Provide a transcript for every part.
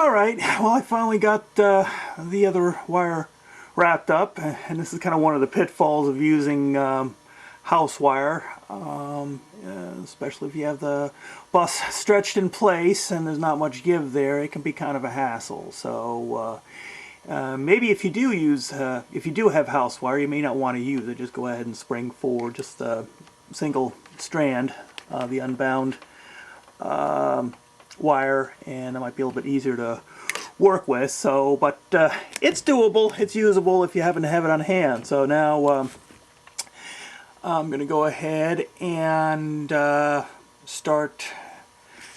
Alright, well, I finally got the other wire wrapped up, and this is kind of one of the pitfalls of using house wire, especially if you have the bus stretched in place and there's not much give there. It can be kind of a hassle. So maybe if you do have house wire, you may not want to use it. Just go ahead and spring for just a single strand, the unbound wire, and it might be a little bit easier to work with. So, but it's doable, it's usable if you happen to have it on hand. So now I'm going to go ahead and start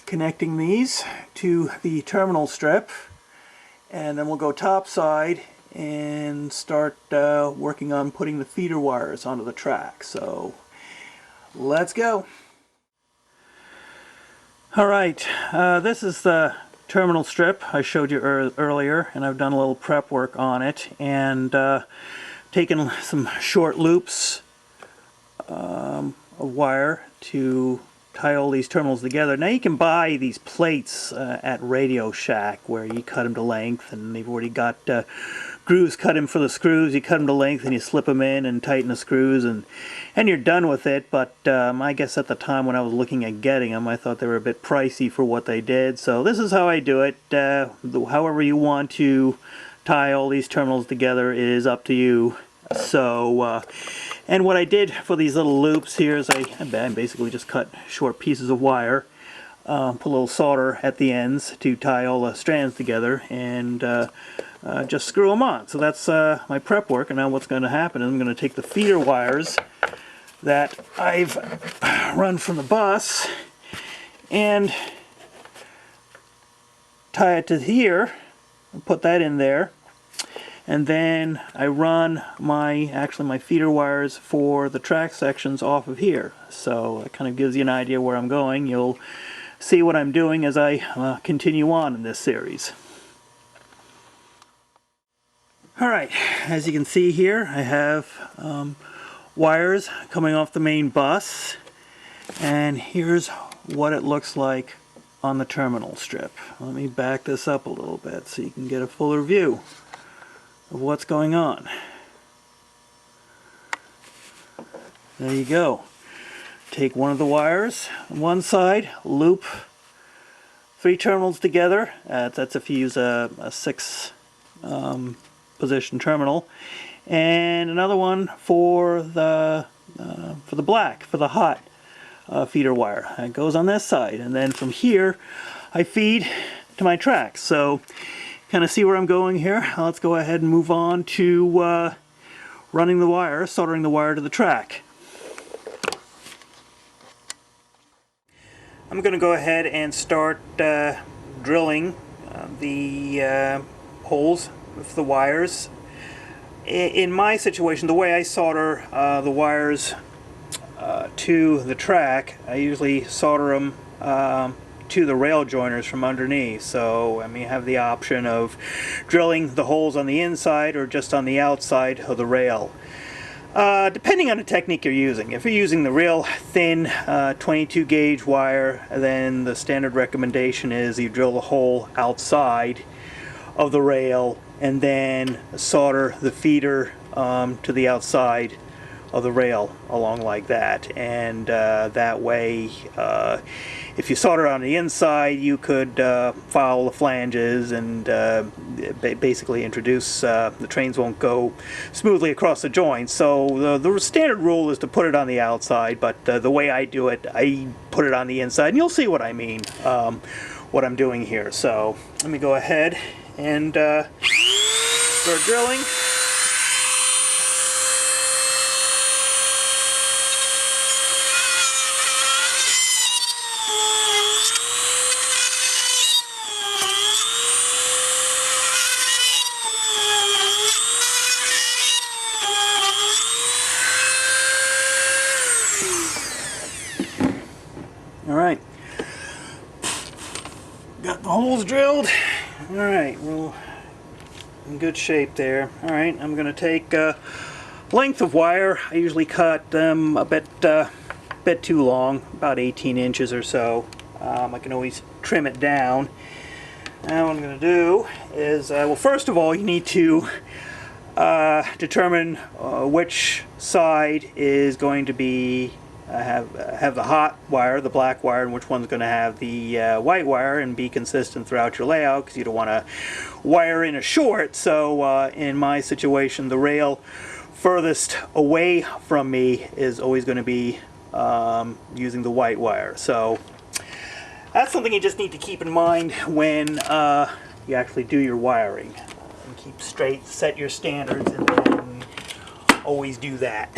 connecting these to the terminal strip, and then we'll go top side and start working on putting the feeder wires onto the track. So let's go. Alright, this is the terminal strip I showed you earlier, and I've done a little prep work on it and taken some short loops of wire to tie all these terminals together. Now you can buy these plates at Radio Shack where you cut them to length, and they've already got grooves cut in for the screws. You cut them to length and you slip them in and tighten the screws, and you're done with it. But I guess at the time when I was looking at getting them, I thought they were a bit pricey for what they did. So this is how I do it. However you want to tie all these terminals together is up to you. So and what I did for these little loops here is I basically just cut short pieces of wire, put a little solder at the ends to tie all the strands together, and just screw them on. So that's my prep work. And now what's going to happen is I'm going to take the feeder wires that I've run from the bus and tie it to here and put that in there. And then I run my feeder wires for the track sections off of here. So it kind of gives you an idea where I'm going. You'll see what I'm doing as I continue on in this series. Alright, as you can see here, I have wires coming off the main bus, and here's what it looks like on the terminal strip. Let me back this up a little bit so you can get a fuller view of what's going on. There you go. Take one of the wires on one side, loop 3 terminals together. That's if you use a 6 position terminal, and another one for the hot feeder wire. It goes on this side, and then from here I feed to my track. So kind of see where I'm going here. Let's go ahead and move on to running the wire, soldering the wire to the track. I'm going to go ahead and start drilling the holes with the wires. In my situation, the way I solder the wires to the track, I usually solder them to the rail joiners from underneath. So I mean, you have the option of drilling the holes on the inside or just on the outside of the rail, depending on the technique you're using. If you're using the real thin 22 gauge wire, then the standard recommendation is you drill the hole outside of the rail and then solder the feeder to the outside of the rail along like that. And that way, if you solder on the inside, you could foul the flanges and basically introduce the trains won't go smoothly across the joints. So the standard rule is to put it on the outside, but the way I do it, I put it on the inside, and you'll see what I mean, what I'm doing here. So let me go ahead and start drilling. Alright, got the holes drilled. Alright, well, in good shape there. Alright, I'm going to take length of wire. I usually cut them a bit too long, about 18 inches or so. I can always trim it down. Now what I'm going to do is, well, first of all, you need to determine which side is going to be have the hot wire, the black wire, and which one's going to have the white wire, and be consistent throughout your layout, because you don't want to wire in a short. So in my situation, the rail furthest away from me is always going to be using the white wire. So that's something you just need to keep in mind when you actually do your wiring. And keep straight, set your standards, and then always do that.